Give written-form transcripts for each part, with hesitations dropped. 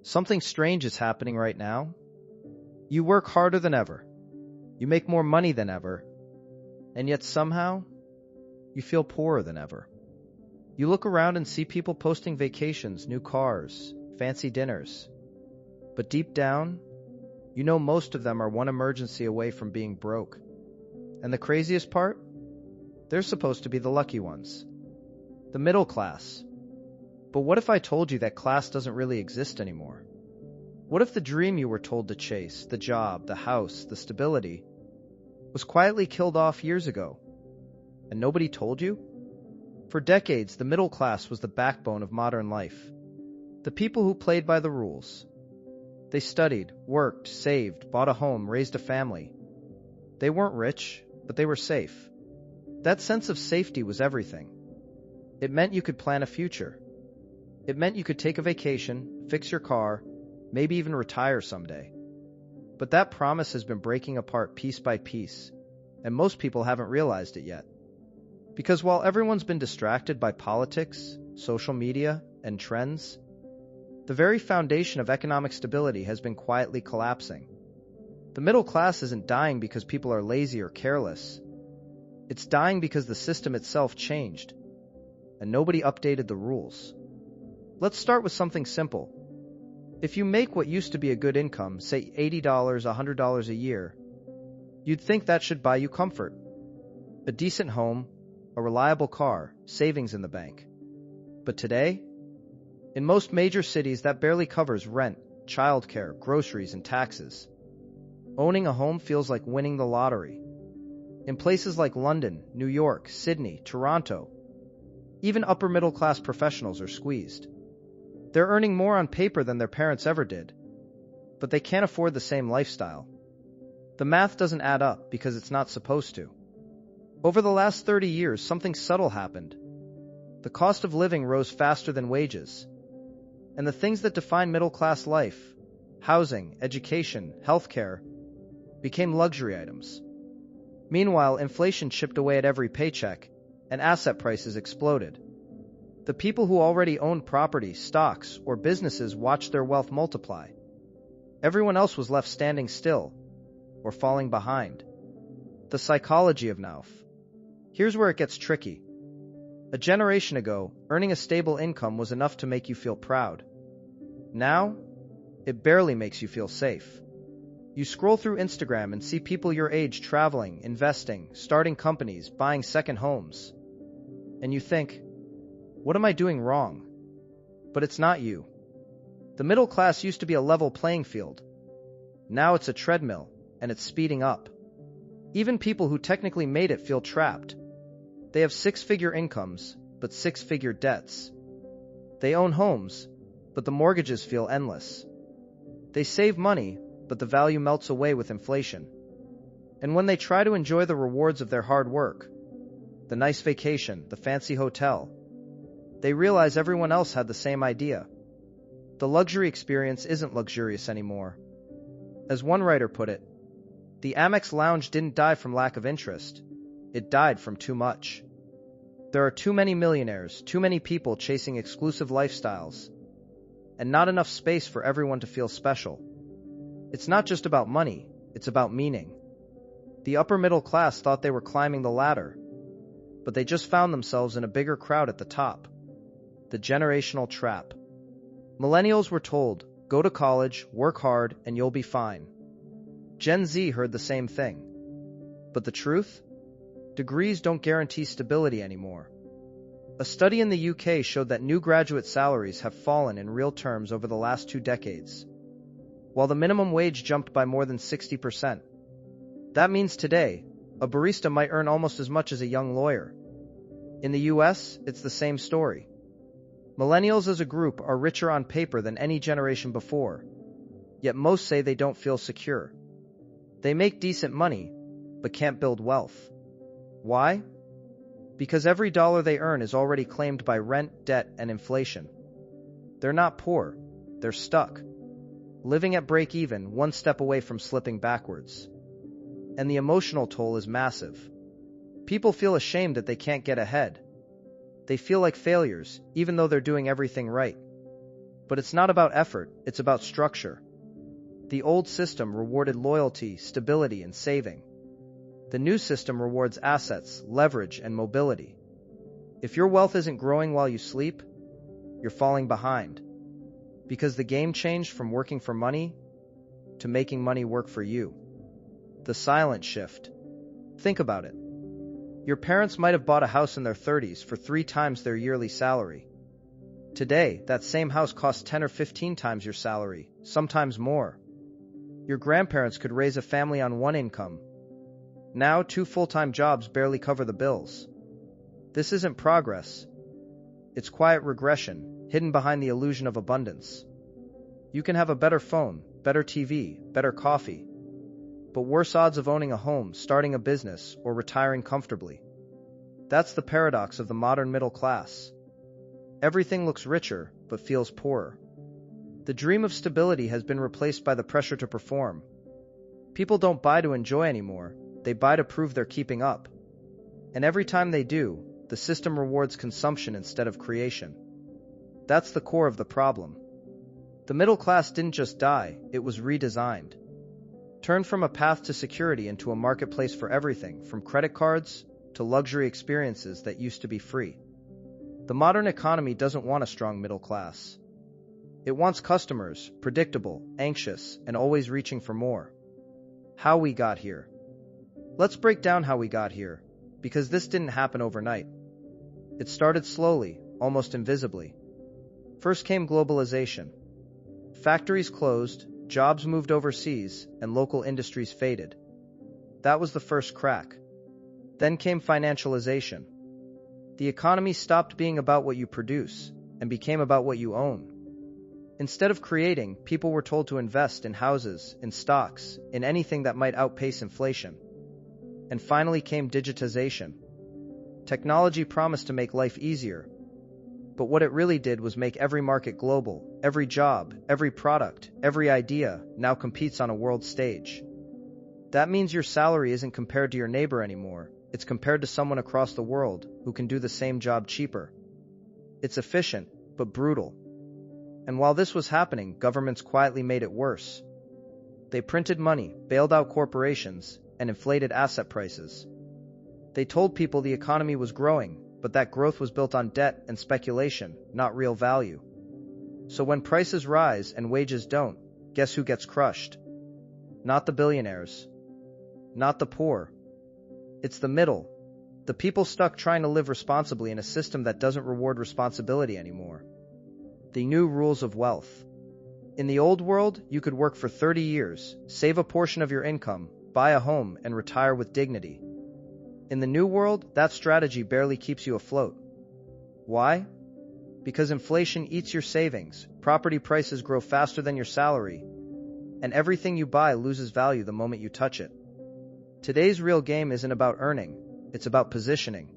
Something strange is happening right now. You work harder than ever. You make more money than ever. And yet somehow, you feel poorer than ever. You look around and see people posting vacations, new cars, fancy dinners. But deep down, you know most of them are one emergency away from being broke. And the craziest part? They're supposed to be the lucky ones. The middle class. But what if I told you that class doesn't really exist anymore? What if the dream you were told to chase, the job, the house, the stability, was quietly killed off years ago? And nobody told you? For decades, the middle class was the backbone of modern life. The people who played by the rules. They studied, worked, saved, bought a home, raised a family. They weren't rich, but they were safe. That sense of safety was everything. It meant you could plan a future. It meant you could take a vacation, fix your car, maybe even retire someday. But that promise has been breaking apart piece by piece, and most people haven't realized it yet. Because while everyone's been distracted by politics, social media, and trends, the very foundation of economic stability has been quietly collapsing. The middle class isn't dying because people are lazy or careless. It's dying because the system itself changed, and nobody updated the rules. Let's start with something simple. If you make what used to be a good income, say $80, $100 a year, you'd think that should buy you comfort. A decent home, a reliable car, savings in the bank. But today, in most major cities, that barely covers rent, childcare, groceries, and taxes. Owning a home feels like winning the lottery. In places like London, New York, Sydney, Toronto, even upper-middle-class professionals are squeezed. They're earning more on paper than their parents ever did, but they can't afford the same lifestyle. The math doesn't add up because it's not supposed to. Over the last 30 years, something subtle happened. The cost of living rose faster than wages, and the things that define middle-class life, housing, education, healthcare, became luxury items. Meanwhile, inflation chipped away at every paycheck, and asset prices exploded. The people who already owned property, stocks, or businesses watched their wealth multiply. Everyone else was left standing still, or falling behind. The psychology of now. Here's where it gets tricky. A generation ago, earning a stable income was enough to make you feel proud. Now, it barely makes you feel safe. You scroll through Instagram and see people your age traveling, investing, starting companies, buying second homes. And you think, what am I doing wrong? But it's not you. The middle class used to be a level playing field. Now it's a treadmill, and it's speeding up. Even people who technically made it feel trapped. They have six-figure incomes, but six-figure debts. They own homes, but the mortgages feel endless. They save money, but the value melts away with inflation. And when they try to enjoy the rewards of their hard work, the nice vacation, the fancy hotel, they realize everyone else had the same idea. The luxury experience isn't luxurious anymore. As one writer put it, the Amex lounge didn't die from lack of interest. It died from too much. There are too many millionaires, too many people chasing exclusive lifestyles, and not enough space for everyone to feel special. It's not just about money, it's about meaning. The upper middle class thought they were climbing the ladder, but they just found themselves in a bigger crowd at the top. The generational trap. Millennials were told, go to college, work hard, and you'll be fine. Gen Z heard the same thing. But the truth? Degrees don't guarantee stability anymore. A study in the UK showed that new graduate salaries have fallen in real terms over the last 2 decades, while the minimum wage jumped by more than 60%. That means today, a barista might earn almost as much as a young lawyer. In the US, it's the same story. Millennials as a group are richer on paper than any generation before, yet most say they don't feel secure. They make decent money, but can't build wealth. Why? Because every dollar they earn is already claimed by rent, debt, and inflation. They're not poor, they're stuck, living at break-even, one step away from slipping backwards. And the emotional toll is massive. People feel ashamed that they can't get ahead. They feel like failures, even though they're doing everything right. But it's not about effort, it's about structure. The old system rewarded loyalty, stability, and saving. The new system rewards assets, leverage, and mobility. If your wealth isn't growing while you sleep, you're falling behind. Because the game changed from working for money to making money work for you. The silent shift. Think about it. Your parents might have bought a house in their 30s for 3 times their yearly salary. Today, that same house costs 10 or 15 times your salary, sometimes more. Your grandparents could raise a family on one income. Now, 2 full-time jobs barely cover the bills. This isn't progress. It's quiet regression, hidden behind the illusion of abundance. You can have a better phone, better TV, better coffee, but worse odds of owning a home, starting a business, or retiring comfortably. That's the paradox of the modern middle class. Everything looks richer, but feels poorer. The dream of stability has been replaced by the pressure to perform. People don't buy to enjoy anymore, they buy to prove they're keeping up. And every time they do, the system rewards consumption instead of creation. That's the core of the problem. The middle class didn't just die, it was redesigned. Turned from a path to security into a marketplace for everything, from credit cards to luxury experiences that used to be free. The modern economy doesn't want a strong middle class. It wants customers, predictable, anxious, and always reaching for more. How we got here. Let's break down how we got here, because this didn't happen overnight. It started slowly, almost invisibly. First came globalization. Factories closed, jobs moved overseas, and local industries faded. That was the first crack. Then came financialization. The economy stopped being about what you produce and became about what you own. Instead of creating, people were told to invest in houses, in stocks, in anything that might outpace inflation. And finally came digitization. Technology promised to make life easier, but what it really did was make every market global. Every job, every product, every idea now competes on a world stage. That means your salary isn't compared to your neighbor anymore. It's compared to someone across the world who can do the same job cheaper. It's efficient, but brutal. And while this was happening, governments quietly made it worse. They printed money, bailed out corporations, and inflated asset prices. They told people the economy was growing, but that growth was built on debt and speculation, not real value. So when prices rise and wages don't, guess who gets crushed? Not the billionaires. Not the poor. It's the middle. The people stuck trying to live responsibly in a system that doesn't reward responsibility anymore. The new rules of wealth. In the old world, you could work for 30 years, save a portion of your income, buy a home, and retire with dignity. In the new world, that strategy barely keeps you afloat. Why? Because inflation eats your savings, property prices grow faster than your salary, and everything you buy loses value the moment you touch it. Today's real game isn't about earning, it's about positioning.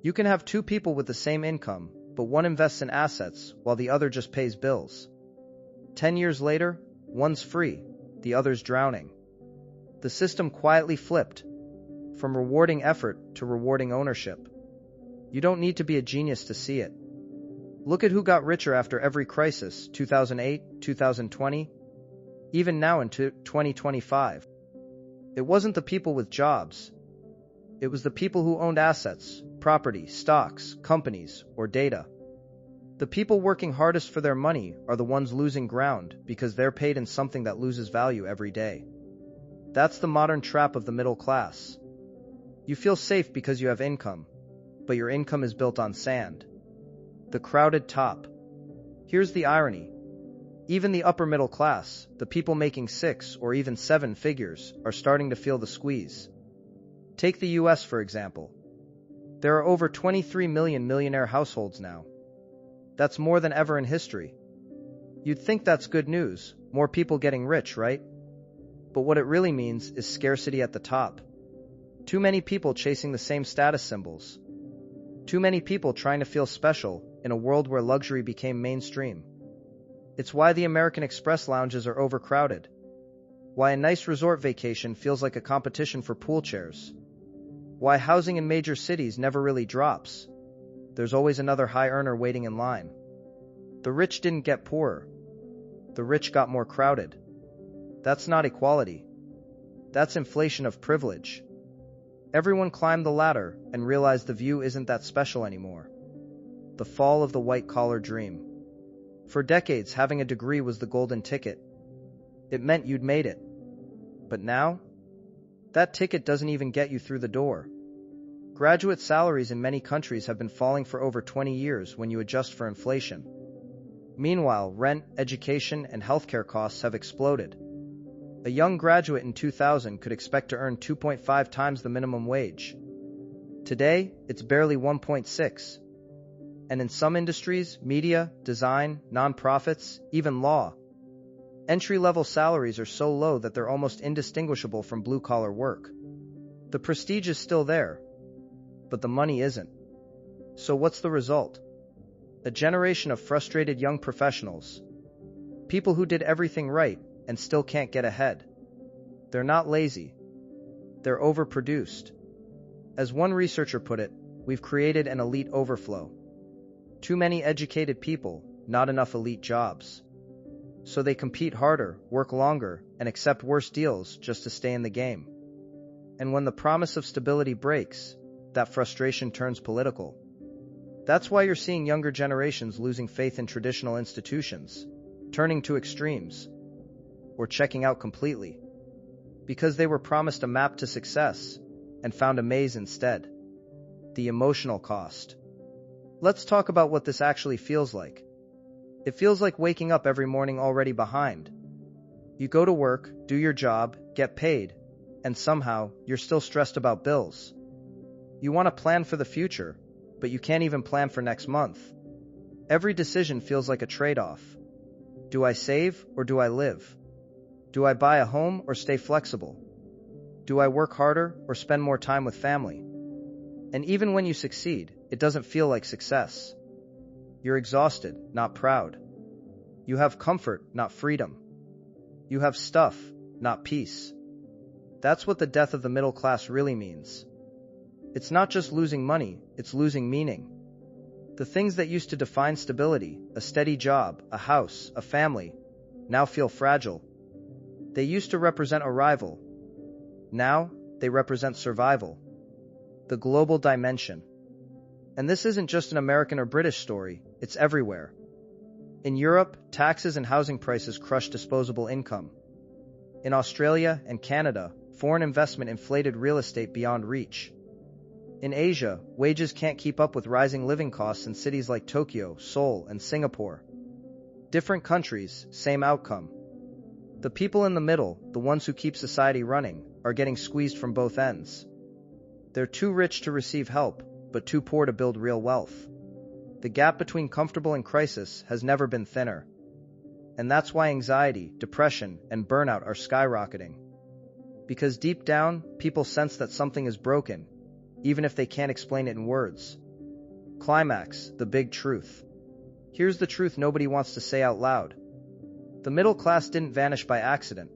You can have 2 people with the same income, but one invests in assets while the other just pays bills. 10 years later, one's free, the other's drowning. The system quietly flipped, from rewarding effort to rewarding ownership. You don't need to be a genius to see it. Look at who got richer after every crisis, 2008, 2020, even now in 2025. It wasn't the people with jobs. It was the people who owned assets, property, stocks, companies, or data. The people working hardest for their money are the ones losing ground because they're paid in something that loses value every day. That's the modern trap of the middle class. You feel safe because you have income, but your income is built on sand. The crowded top. Here's the irony. Even the upper middle class, the people making 6 or even 7 figures, are starting to feel the squeeze. Take the US, for example. There are over 23 million millionaire households now. That's more than ever in history. You'd think that's good news, more people getting rich, right? But what it really means is scarcity at the top. Too many people chasing the same status symbols. Too many people trying to feel special in a world where luxury became mainstream. It's why the American Express lounges are overcrowded. Why a nice resort vacation feels like a competition for pool chairs. Why housing in major cities never really drops. There's always another high earner waiting in line. The rich didn't get poorer. The rich got more crowded. That's not equality. That's inflation of privilege. Everyone climbed the ladder and realized the view isn't that special anymore. The fall of the white-collar dream. For decades, having a degree was the golden ticket. It meant you'd made it. But now, that ticket doesn't even get you through the door. Graduate salaries in many countries have been falling for over 20 years when you adjust for inflation. Meanwhile, rent, education, and healthcare costs have exploded. A young graduate in 2000 could expect to earn 2.5 times the minimum wage. Today, it's barely 1.6. And in some industries, media, design, nonprofits, even law, entry-level salaries are so low that they're almost indistinguishable from blue-collar work. The prestige is still there, but the money isn't. So what's the result? A generation of frustrated young professionals. People who did everything right and still can't get ahead. They're not lazy. They're overproduced. As one researcher put it, we've created an elite overflow. Too many educated people, not enough elite jobs. So they compete harder, work longer, and accept worse deals just to stay in the game. And when the promise of stability breaks, that frustration turns political. That's why you're seeing younger generations losing faith in traditional institutions, turning to extremes, or checking out completely. Because they were promised a map to success and found a maze instead. The emotional cost. Let's talk about what this actually feels like. It feels like waking up every morning already behind. You go to work, do your job, get paid, and somehow you're still stressed about bills. You want to plan for the future, but you can't even plan for next month. Every decision feels like a trade-off. Do I save or do I live? Do I buy a home or stay flexible? Do I work harder or spend more time with family? And even when you succeed, it doesn't feel like success. You're exhausted, not proud. You have comfort, not freedom. You have stuff, not peace. That's what the death of the middle class really means. It's not just losing money, it's losing meaning. The things that used to define stability, a steady job, a house, a family, now feel fragile. They used to represent arrival. Now, they represent survival. The global dimension. And this isn't just an American or British story, it's everywhere. In Europe, taxes and housing prices crush disposable income. In Australia and Canada, foreign investment inflated real estate beyond reach. In Asia, wages can't keep up with rising living costs in cities like Tokyo, Seoul, and Singapore. Different countries, same outcome. The people in the middle, the ones who keep society running, are getting squeezed from both ends. They're too rich to receive help, but too poor to build real wealth. The gap between comfortable and crisis has never been thinner. And that's why anxiety, depression, and burnout are skyrocketing. Because deep down, people sense that something is broken, even if they can't explain it in words. Climax, the big truth. Here's the truth nobody wants to say out loud. The middle class didn't vanish by accident.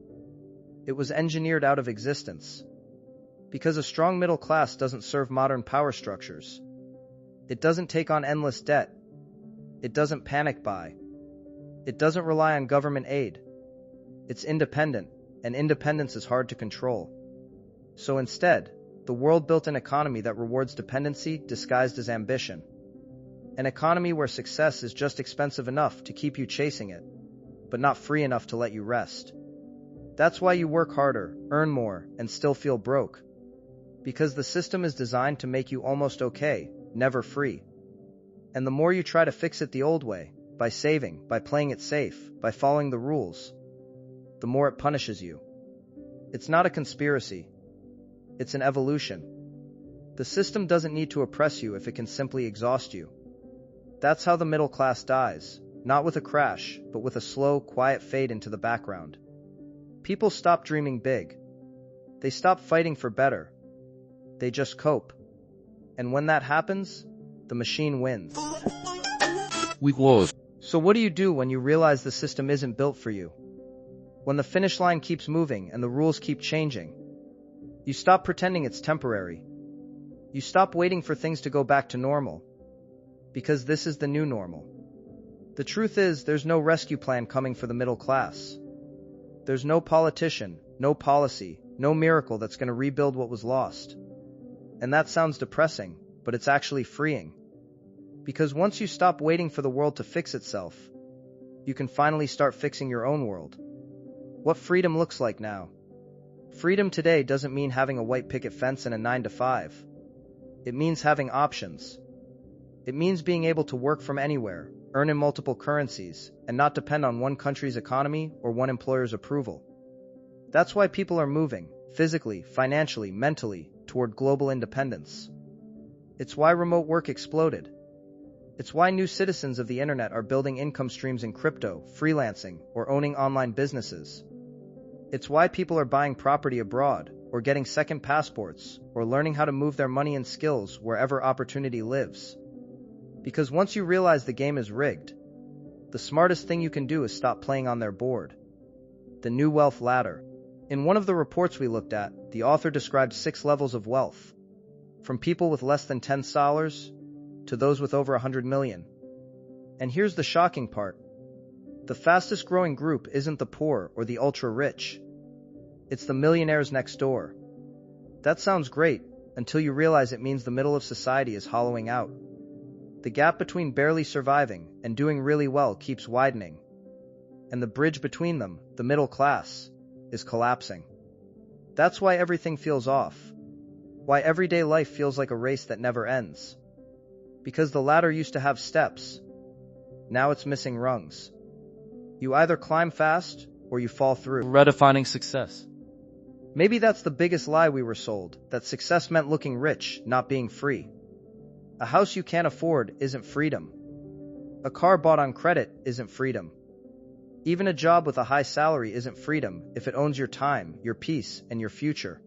It was engineered out of existence. Because a strong middle class doesn't serve modern power structures. It doesn't take on endless debt. It doesn't panic buy. It doesn't rely on government aid. It's independent, and independence is hard to control. So instead, the world built an economy that rewards dependency disguised as ambition. An economy where success is just expensive enough to keep you chasing it, but not free enough to let you rest. That's why you work harder, earn more, and still feel broke. Because the system is designed to make you almost okay, never free. And the more you try to fix it the old way, by saving, by playing it safe, by following the rules, the more it punishes you. It's not a conspiracy. It's an evolution. The system doesn't need to oppress you if it can simply exhaust you. That's how the middle class dies, not with a crash, but with a slow, quiet fade into the background. People stop dreaming big. They stop fighting for better. They just cope. And when that happens, the machine wins. We've lost. So what do you do when you realize the system isn't built for you? When the finish line keeps moving and the rules keep changing? You stop pretending it's temporary. You stop waiting for things to go back to normal. Because this is the new normal. The truth is, there's no rescue plan coming for the middle class. There's no politician, no policy, no miracle that's going to rebuild what was lost. And that sounds depressing, but it's actually freeing. Because once you stop waiting for the world to fix itself, you can finally start fixing your own world. What freedom looks like now. Freedom today doesn't mean having a white picket fence and a 9-to-5. It means having options. It means being able to work from anywhere, earn in multiple currencies, and not depend on one country's economy or one employer's approval. That's why people are moving, physically, financially, mentally, toward global independence. It's why remote work exploded. It's why new citizens of the internet are building income streams in crypto, freelancing, or owning online businesses. It's why people are buying property abroad, or getting second passports, or learning how to move their money and skills wherever opportunity lives. Because once you realize the game is rigged, the smartest thing you can do is stop playing on their board. The new wealth ladder. In one of the reports we looked at, the author described 6 levels of wealth, from people with less than $10 to those with over 100 million. And here's the shocking part. The fastest growing group isn't the poor or the ultra rich. It's the millionaires next door. That sounds great, until you realize it means the middle of society is hollowing out. The gap between barely surviving and doing really well keeps widening. And the bridge between them, the middle class, is collapsing. That's why everything feels off. Why everyday life feels like a race that never ends. Because the ladder used to have steps. Now it's missing rungs. You either climb fast or you fall through. Redefining success. Maybe that's the biggest lie we were sold, that success meant looking rich, not being free. A house you can't afford isn't freedom. A car bought on credit isn't freedom. Even a job with a high salary isn't freedom if it owns your time, your peace, and your future.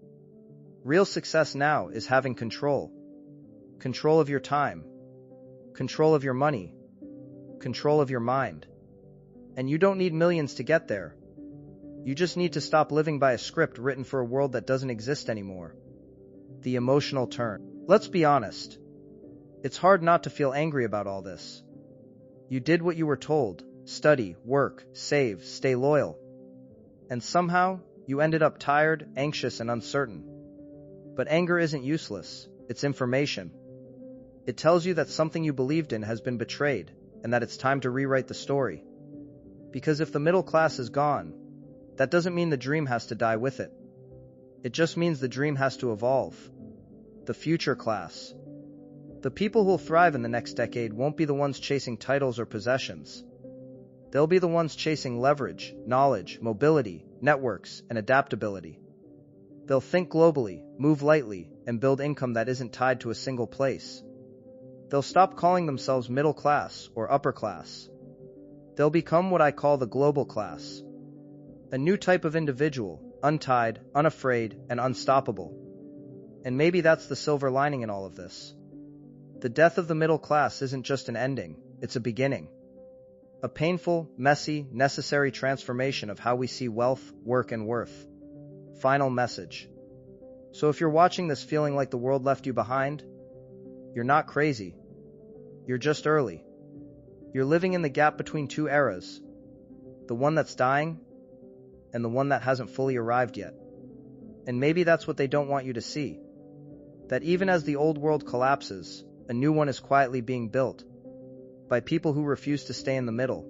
Real success now is having control. Control of your time. Control of your money. Control of your mind. And you don't need millions to get there. You just need to stop living by a script written for a world that doesn't exist anymore. The emotional turn. Let's be honest. It's hard not to feel angry about all this. You did what you were told. Study, work, save, stay loyal. And somehow, you ended up tired, anxious, and uncertain. But anger isn't useless. It's information. It tells you that something you believed in has been betrayed, and that it's time to rewrite the story. Because if the middle class is gone, that doesn't mean the dream has to die with it. It just means the dream has to evolve. The future class. The people who'll thrive in the next decade won't be the ones chasing titles or possessions. They'll be the ones chasing leverage, knowledge, mobility, networks, and adaptability. They'll think globally, move lightly, and build income that isn't tied to a single place. They'll stop calling themselves middle class or upper class. They'll become what I call the global class. A new type of individual, untied, unafraid, and unstoppable. And maybe that's the silver lining in all of this. The death of the middle class isn't just an ending, it's a beginning. A painful, messy, necessary transformation of how we see wealth, work, and worth. Final message. So if you're watching this feeling like the world left you behind, you're not crazy. You're just early. You're living in the gap between 2 eras. The one that's dying, and the one that hasn't fully arrived yet. And maybe that's what they don't want you to see. That even as the old world collapses, a new one is quietly being built. By people who refuse to stay in the middle.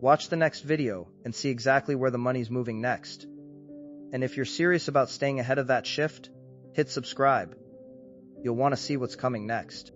Watch the next video and see exactly where the money's moving next. And if you're serious about staying ahead of that shift, hit subscribe. You'll want to see what's coming next.